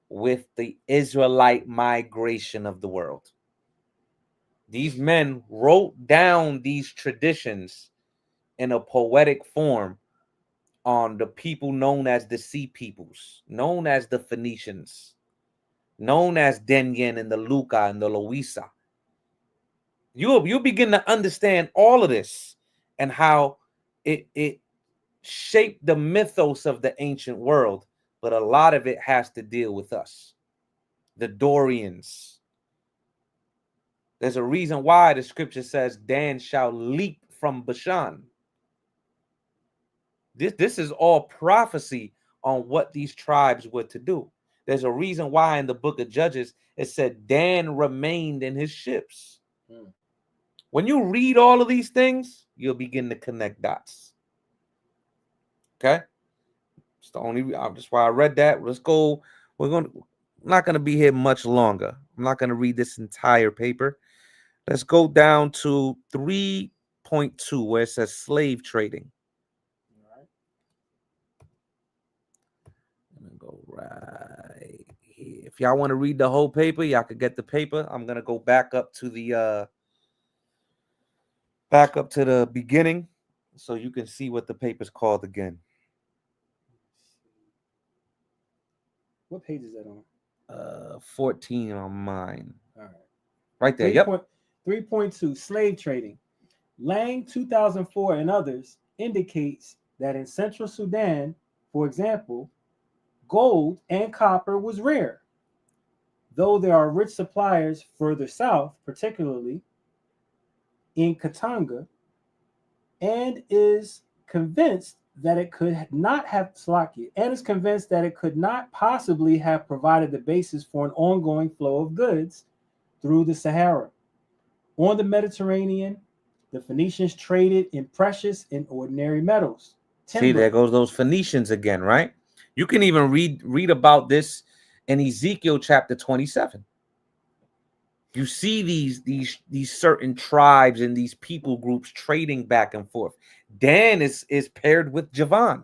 with the Israelite migration of the world. These men wrote down these traditions in a poetic form on the people known as the Sea Peoples, known as the Phoenicians, known as Denyen and the Luca and the Loisa. You'll begin to understand all of this and how it shaped the mythos of the ancient world, but a lot of it has to deal with us, the Dorians. There's a reason why the scripture says Dan shall leap from Bashan. This is all prophecy on what these tribes were to do. There's a reason why in the book of Judges it said Dan remained in his ships. When you read all of these things, you'll begin to connect dots. Okay? It's the only that's why I read that. Let's go. I'm not gonna be here much longer. I'm not gonna read this entire paper. Let's go down to 3.2 where it says slave trading. All right. I'm gonna go right here. If y'all want to read the whole paper, y'all could get the paper. I'm gonna go back up to the beginning so you can see what the paper's called again. What page is that on? 14 on mine. All right. Right there. Yep. 3.2 slave trading. Lang 2004 and others indicates that in Central Sudan, for example, gold and copper was rare. Though there are rich suppliers further south, particularly in Katanga, and is convinced that it could not possibly have provided the basis for an ongoing flow of goods through the Sahara. On the Mediterranean, the Phoenicians traded in precious and ordinary metals. Timber. See, there goes those Phoenicians again, right? You can even read about this in Ezekiel chapter 27. You see these certain tribes and these people groups trading back and forth. Dan is paired with Javan,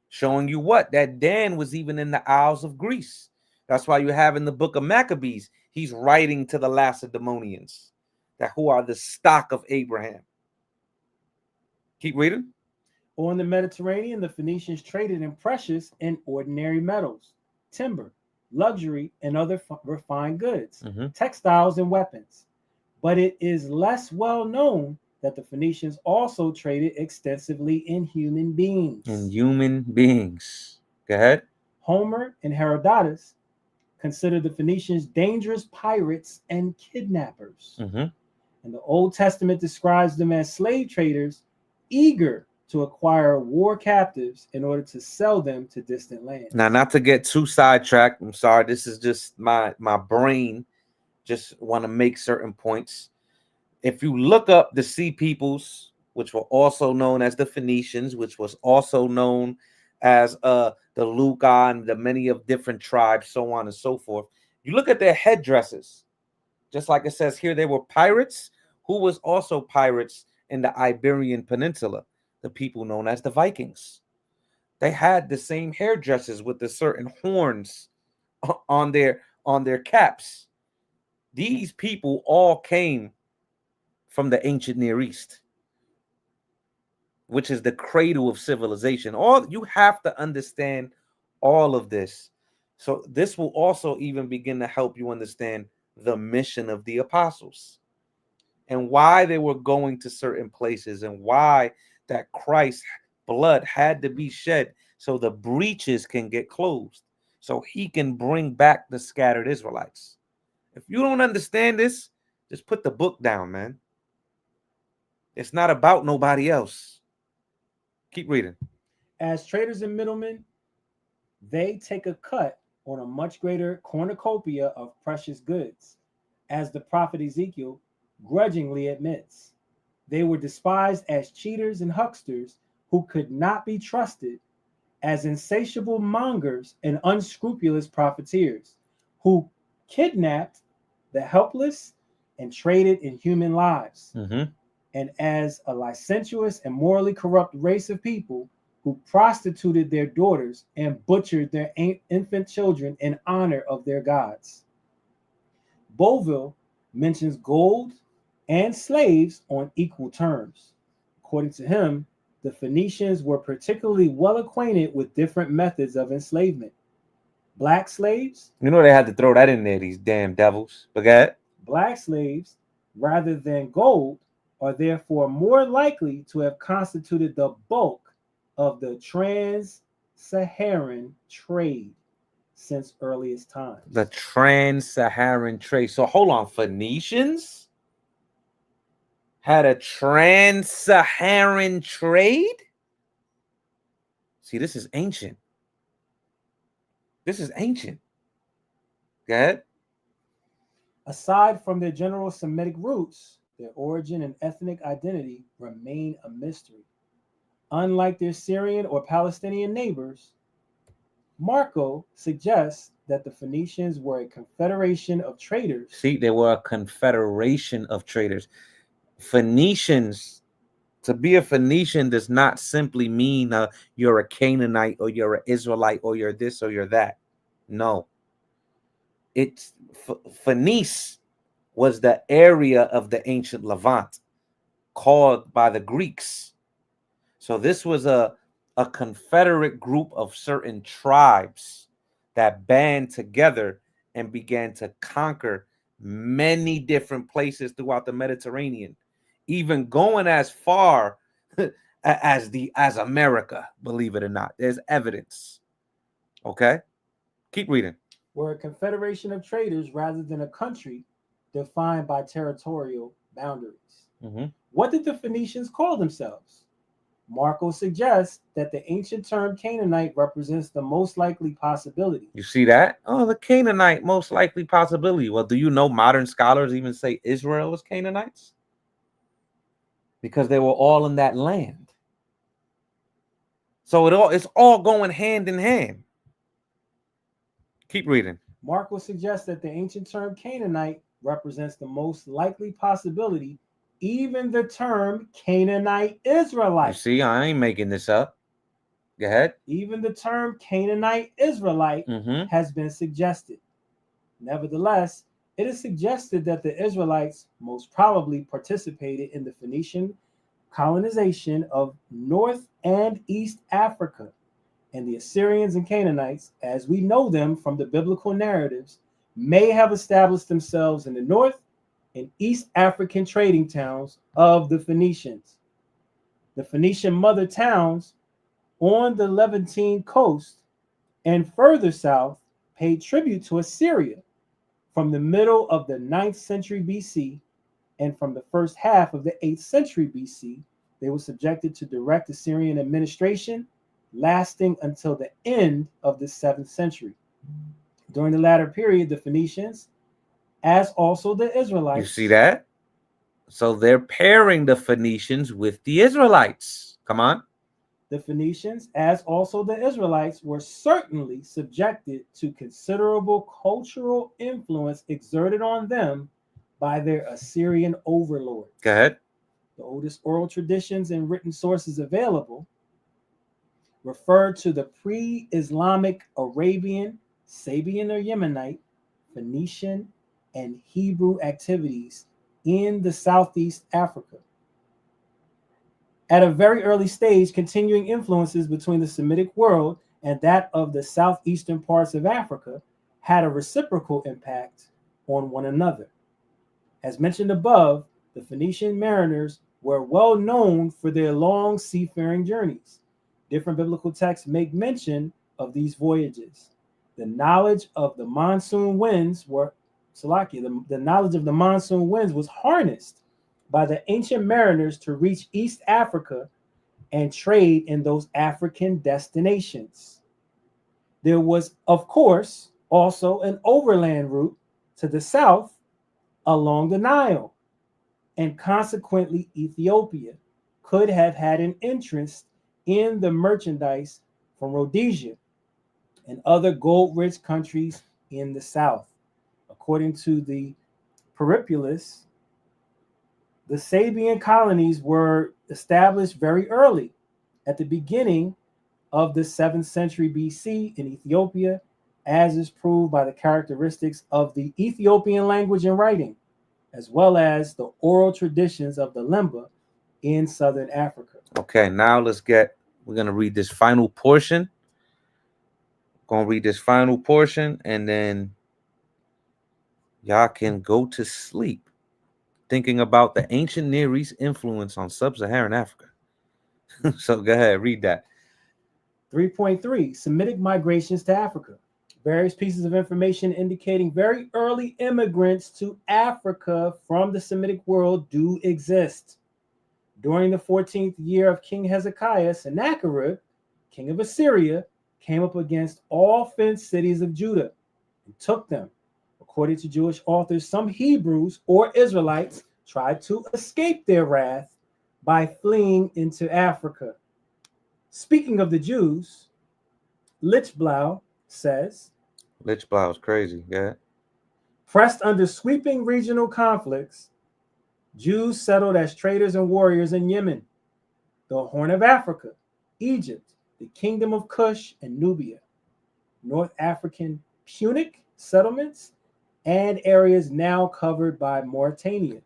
showing you that Dan was even in the Isles of Greece. That's why you have in the book of Maccabees, he's writing to the Lacedaemonians, who are the stock of Abraham. Keep reading. On the Mediterranean, the Phoenicians traded in precious and ordinary metals, timber, luxury, and other refined goods, textiles, and weapons. But it is less well known that the Phoenicians also traded extensively in human beings. Go ahead. Homer and Herodotus considered the Phoenicians dangerous pirates and kidnappers. And the Old Testament describes them as slave traders eager to acquire war captives in order to sell them to distant lands. Now, not to get too sidetracked, I'm sorry, this is just my brain just want to make certain points. If you look up the Sea Peoples, which were also known as the Phoenicians, which was also known as the Luca and the many of different tribes, so on and so forth, you look at their headdresses, just like it says here, they were pirates who was also pirates in the Iberian Peninsula, the people known as the Vikings. They had the same hairdresses with the certain horns on their caps. These people all came from the ancient Near East, which is the cradle of civilization. You have to understand all of this. So this will also even begin to help you understand the mission of the apostles and why they were going to certain places and why that Christ's blood had to be shed so the breaches can get closed, so he can bring back the scattered Israelites. If you don't understand this, just put the book down, man. It's not about nobody else. Keep reading. As traders and middlemen, they take a cut on a much greater cornucopia of precious goods, as the prophet Ezekiel grudgingly admits. They were despised as cheaters and hucksters who could not be trusted, as insatiable mongers and unscrupulous profiteers who kidnapped the helpless and traded in human lives, and as a licentious and morally corrupt race of people who prostituted their daughters and butchered their infant children in honor of their gods. Beauville mentions gold and slaves on equal terms. According to him, the Phoenicians were particularly well acquainted with different methods of enslavement. Black slaves. You know they had to throw that in there, these damn devils. But go ahead. Black slaves, rather than gold, are therefore more likely to have constituted the bulk of the trans-Saharan trade since earliest times. The trans-Saharan trade. So hold on, Phoenicians had a trans-Saharan trade? See, this is ancient. This is ancient. Go ahead. Aside from their general Semitic roots, their origin and ethnic identity remain a mystery. Unlike their Syrian or Palestinian neighbors, Marco suggests that the Phoenicians were a confederation of traders. See, they were a confederation of traders. Phoenicians, to be a Phoenician does not simply mean you're a Canaanite or you're an Israelite or you're this or you're that. No. It's Phoenice was the area of the ancient Levant called by the Greeks. So this was a confederate group of certain tribes that band together and began to conquer many different places throughout the Mediterranean, even going as far as America, believe it or not. There's evidence. Okay, keep reading. Were a confederation of traders rather than a country defined by territorial boundaries. What did the Phoenicians call themselves? Marco suggests that the ancient term Canaanite represents the most likely possibility. You see that? Oh, the Canaanite, most likely possibility. Well, do you know modern scholars even say Israel was Canaanites? Because they were all in that land. So it's all going hand in hand. Keep reading. Marco suggests that the ancient term Canaanite represents the most likely possibility. Even the term Canaanite Israelite. You see, I ain't making this up. Go ahead. Even the term Canaanite Israelite has been suggested. Nevertheless, it is suggested that the Israelites most probably participated in the Phoenician colonization of North and East Africa, and the Assyrians and Canaanites, as we know them from the biblical narratives, may have established themselves in the north and East African trading towns of the Phoenicians. The Phoenician mother towns on the Levantine coast and further south paid tribute to Assyria from the middle of the 9th century BC, and from the first half of the 8th century BC, they were subjected to direct Assyrian administration, lasting until the end of the 7th century. During the latter period, the Phoenicians, as also the Israelites. You see that? So they're pairing the Phoenicians with the Israelites. Come on. The Phoenicians, as also the Israelites, were certainly subjected to considerable cultural influence exerted on them by their Assyrian overlords. Go ahead. The oldest oral traditions and written sources available refer to the pre-Islamic Arabian, Sabian or Yemenite, Phoenician, and Hebrew activities in the Southeast Africa. At a very early stage, continuing influences between the Semitic world and that of the southeastern parts of Africa had a reciprocal impact on one another. As mentioned above, the Phoenician mariners were well known for their long seafaring journeys. Different biblical texts make mention of these voyages. The knowledge of the monsoon winds the knowledge of the monsoon winds was harnessed by the ancient mariners to reach East Africa and trade in those African destinations. There was, of course, also an overland route to the south along the Nile, and consequently Ethiopia could have had an interest in the merchandise from Rhodesia and other gold-rich countries in the south. According to the Periplus, the Sabian colonies were established very early, at the beginning of the 7th century BC in Ethiopia, as is proved by the characteristics of the Ethiopian language and writing, as well as the oral traditions of the Lemba in southern Africa. Okay, now we're going to read this final portion. And then y'all can go to sleep thinking about the ancient Near East influence on Sub-Saharan Africa. So go ahead, read that. 3.3, Semitic migrations to Africa. Various pieces of information indicating very early immigrants to Africa from the Semitic world do exist. During the 14th year of King Hezekiah, Sennacherib, king of Assyria, came up against all fenced cities of Judah and took them. According to Jewish authors, some Hebrews or Israelites tried to escape their wrath by fleeing into Africa. Speaking of the Jews, Lichblau says, Lichblau is crazy, yeah. Pressed under sweeping regional conflicts, Jews settled as traders and warriors in Yemen, the Horn of Africa, Egypt, the Kingdom of Cush and Nubia, North African Punic settlements, and areas now covered by Mauritania.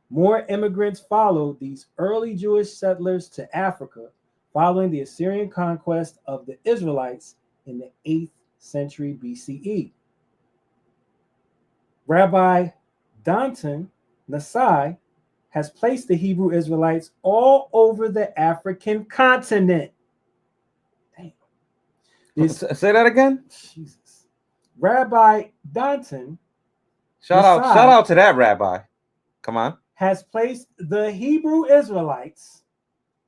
More immigrants followed these early Jewish settlers to Africa following the Assyrian conquest of the Israelites in the 8th century BCE. Rabbi Danton Nassai has placed the Hebrew Israelites all over the African continent. Damn. Say that again? Jesus. Rabbi Danton Shout out to that rabbi. Come on. Has placed the Hebrew Israelites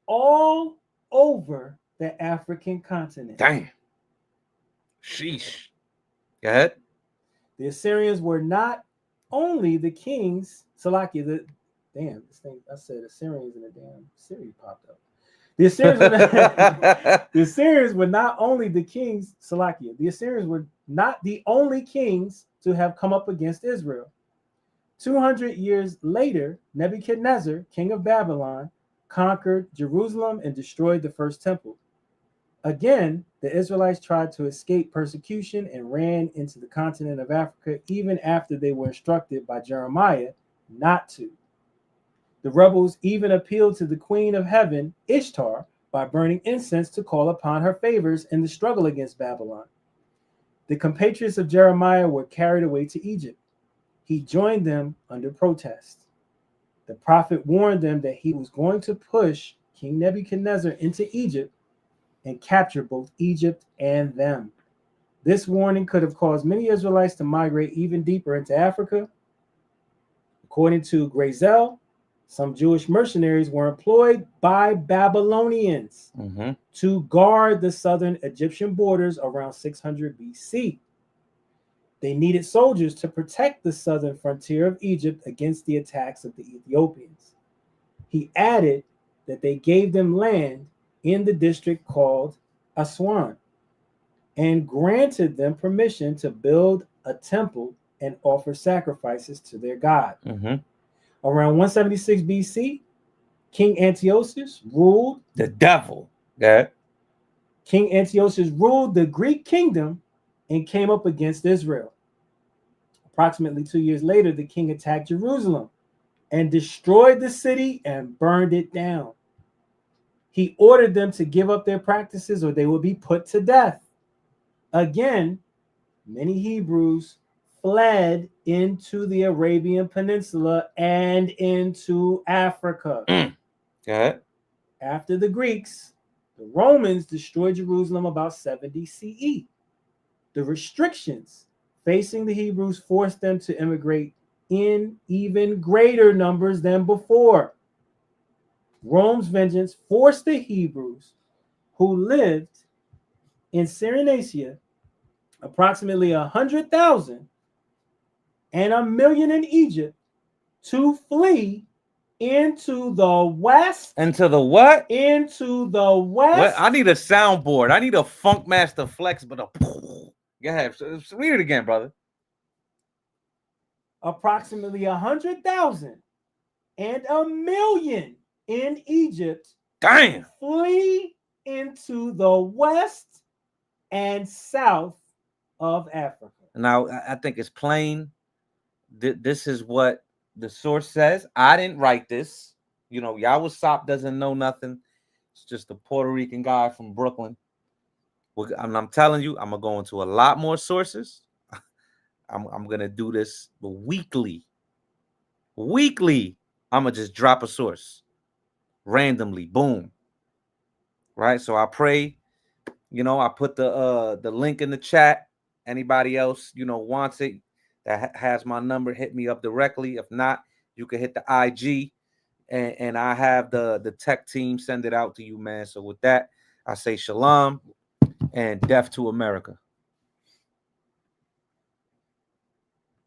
all over the African continent. Damn. Sheesh. Go ahead. The Assyrians were not only the kings. Salakia, damn, this thing, I said Assyrians and the damn Siri popped up. The Assyrians were not only the kings, Salakia, the Assyrians were not the only kings to have come up against Israel. 200 years later, Nebuchadnezzar, king of Babylon, conquered Jerusalem and destroyed the first temple. Again, the Israelites tried to escape persecution and ran into the continent of Africa even after they were instructed by Jeremiah not to. The rebels even appealed to the queen of heaven, Ishtar, by burning incense to call upon her favors in the struggle against Babylon. The compatriots of Jeremiah were carried away to Egypt. He joined them under protest. The prophet warned them that he was going to push King Nebuchadnezzar into Egypt and capture both Egypt and them. This warning could have caused many Israelites to migrate even deeper into Africa. According to Grazel, some Jewish mercenaries were employed by Babylonians to guard the southern Egyptian borders around 600 BC. They needed soldiers to protect the southern frontier of Egypt against the attacks of the Ethiopians. He added that they gave them land in the district called Aswan and granted them permission to build a temple and offer sacrifices to their god. Around 176 BC, King Antiochus ruled the devil. Yeah. King Antiochus ruled the Greek kingdom and came up against Israel. Approximately 2 years later, the king attacked Jerusalem and destroyed the city and burned it down. He ordered them to give up their practices or they would be put to death. Again, many Hebrews fled into the Arabian Peninsula and into Africa. Yeah. After the Greeks, the Romans destroyed Jerusalem about 70 CE. The restrictions facing the Hebrews forced them to immigrate in even greater numbers than before. Rome's vengeance forced the Hebrews who lived in Cyrenaica, approximately 100,000, and 1 million in Egypt, to flee into the west. Into the what? Into the west. What? I need a soundboard. I need a Funkmaster Flex, but a. Go ahead. Read it again, brother. Approximately 100,000 and 1 million in Egypt. Damn. Flee into the west and south of Africa. Now, I think it's plain. This is what the source says. I didn't write this. You know, Yawasap doesn't know nothing. It's just a Puerto Rican guy from Brooklyn. I'm telling you, I'm going to go into a lot more sources. I'm going to do this weekly. Weekly, I'm going to just drop a source randomly. Boom. Right? So I pray, I put the link in the chat. Anybody else, wants it, that has my number, hit me up directly. If not, you can hit the IG and I have the tech team send it out to you, man. So with that, I say shalom and death to America.